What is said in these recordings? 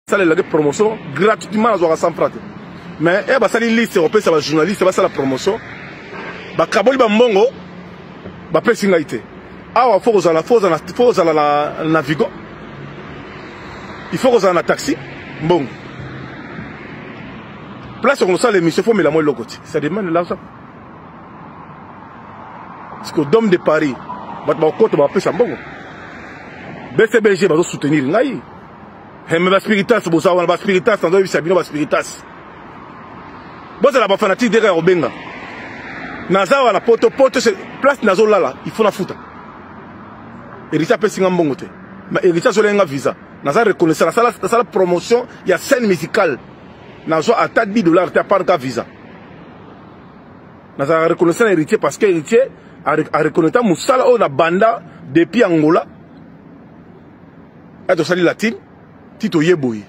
Ça la promotion gratuitement à 100 francs. Mais eh bah ça les listes européens, ça va journaliste, ça va ça la promotion. Bah kaboli ba mbongo, bah pesinga ité. Ah faut aux la Navigo. Il faut aux la taxi. Bon. Place on ça l'émission faut mais la moi locote. Ça demande l'argent. Parce que Dôme de Paris, bah côté bah pesa mbongo. BCBG va soutenir ngai. Mais la spiritas, vous savez, la spiritas, on doit y savoir la spiritas. Bon, c'est la fanatique derrière Obenga. Nazawa la poto, c'est place Nazo là, il faut la foutre. Héritier peut signer un bon côté. Mais héritier sur un visa. Naza reconnaît la promotion, il y a scène musicale. Nazo à tas de $, tu as pas de visa. Naza reconnaît l'héritier parce que l'héritier a reconnu Moussala ou la banda depuis Angola. Et de salut latine. Tito Yeboui,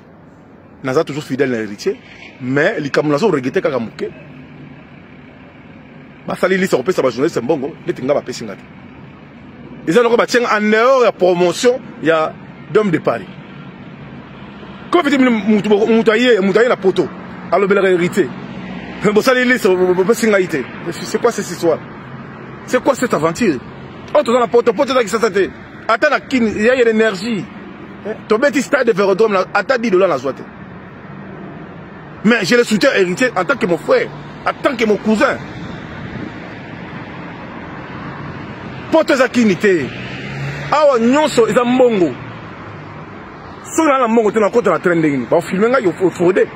Naza toujours fidèle à l'héritier, mais les Kamunazo regrettent Kakamouké. Basali liste européenne, ça va journée, c'est bon, les Tinga va pécher. Ils ont en dehors de la promotion, il y a Dôme de Paris. Quand vous dites Moutaye la poteau, à l'obéler héritier, Basali liste, c'est quoi cette histoire? C'est quoi cette aventure? Oh, tu as la poteau, qui s'est attaqué. Attends, il y a l'énergie. Tu petit stade de Vélodrome à ta $, la joie. Mais je le soutiens héritier en tant que mon frère, en tant que mon cousin. Pour tes acquinités, awa nyonso ils ont mongo. Si on a la mongo, tu n'as pas de trending. On filme il faut frauder.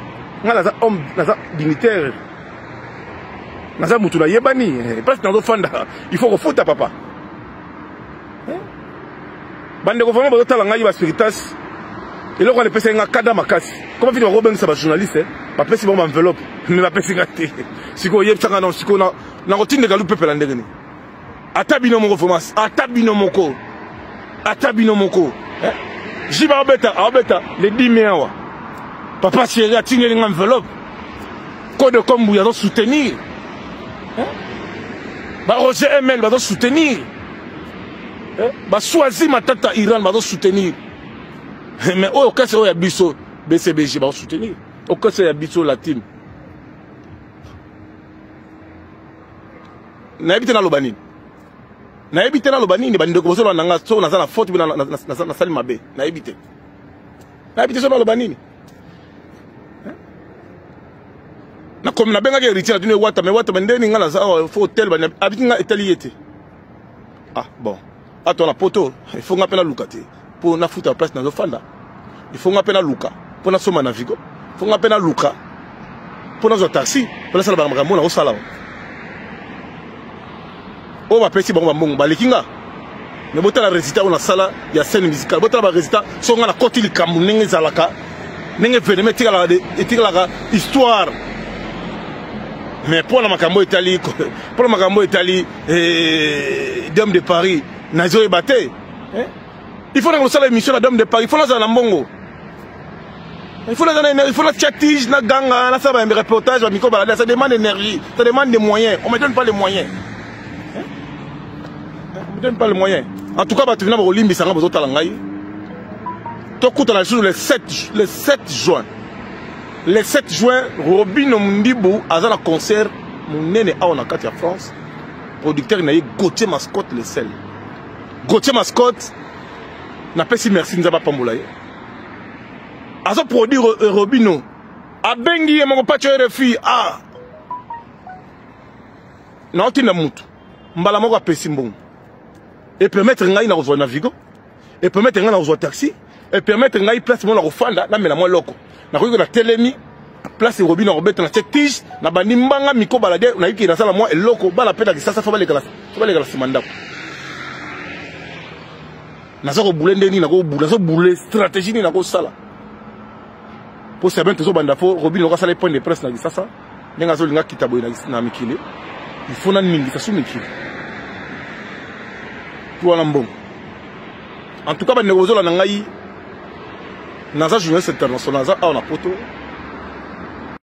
On a homme, dignitaire. On a mutula yebani. Parce que dans le fond, il faut refaire ta papa. Bande gouvernement ba tala ngai ba spiritas et là on est passé un cadre makasi comment vite Robin ça ba journaliste ba pesi bon enveloppe mais ba pesi ngate siko yeb sanga non siko na routine de galu peuple ndengeni atabino moko formas atabino moko jiba obeta le 10 mewa papa chéri a tingeli une enveloppe code comme vous ya soutenir ba Roger ML ba soutenir bah choisi ma tata Iran va soutenir mais au cas où il y a biso BCBG va soutenir au cas où il y a biso la team na habite na lobani bandi ko so na nga so na za faute na sali mabe na habite so na lobani na comme na benga ke retire dine wata ndeni nga na za hotel ba habite nga italiete ah bon. À ton poto, il faut qu'on appelle à Luka pour na foutre la place dans le fanda. Il faut qu'on appelle à Luka pour na soma navigo. Il faut qu'on appelle à Luka pour na taxi pour la salle bamramona au salon. On va passer bon bon balikinga. Mais bota la résultat on a sala il y a scène musicale. Bota la résultat sont na côté li kamunenge zalaka. Nenge vene metira la histoire. Mais pour la makambo Italie Dôme de Paris. Nazo ébatté. Il faut que nous émission la Dôme de Paris. Il faut que nous mbongo. Il faut la chattige, na ganga, na ça va un reportage, ça demande d'énergie, ça demande des moyens. On ne me donne pas les moyens. On ne me donne pas les moyens. En tout cas, tu viens au Limbi, ça va vous talangai. Tu écoutes la chose le 7 juin. Le 7 juin, Robin Mundibou a un concert, mon nene a en Katia France. Producteur n'a eu Gauthier Mascotte le sel. Gauthier Mascotte n'a pas si merci Nzaba Pamboulaye. A ce produit Robino. A Bengi et mon patio RFI. Ah. Non, tu n'as moutou. Mbala moko a pesimbon. Et permettre ngai na rejoindre Navigo. Et permettre ngai na rejoindre taxi. Et permettre ngai place mon na refanda. Na mena moi loko. Na koyiko na telemi. Place Robino Robert na checktige. Na bandi mbanga miko balade. Na yiki na sala moi loko. Bala peda ki sasa fa baleka la simandako. Nazo boule ndeni nako boule nazo boule stratégie ni nako sala pour savoir que zo banda fo Robin nako sala point de presse na sasa ndenga zo linga kitabo na mikile il faut na mingi ça sou mikile toi na mbongo en tout cas ba negozo la ngai naza journaliste international naza a na poto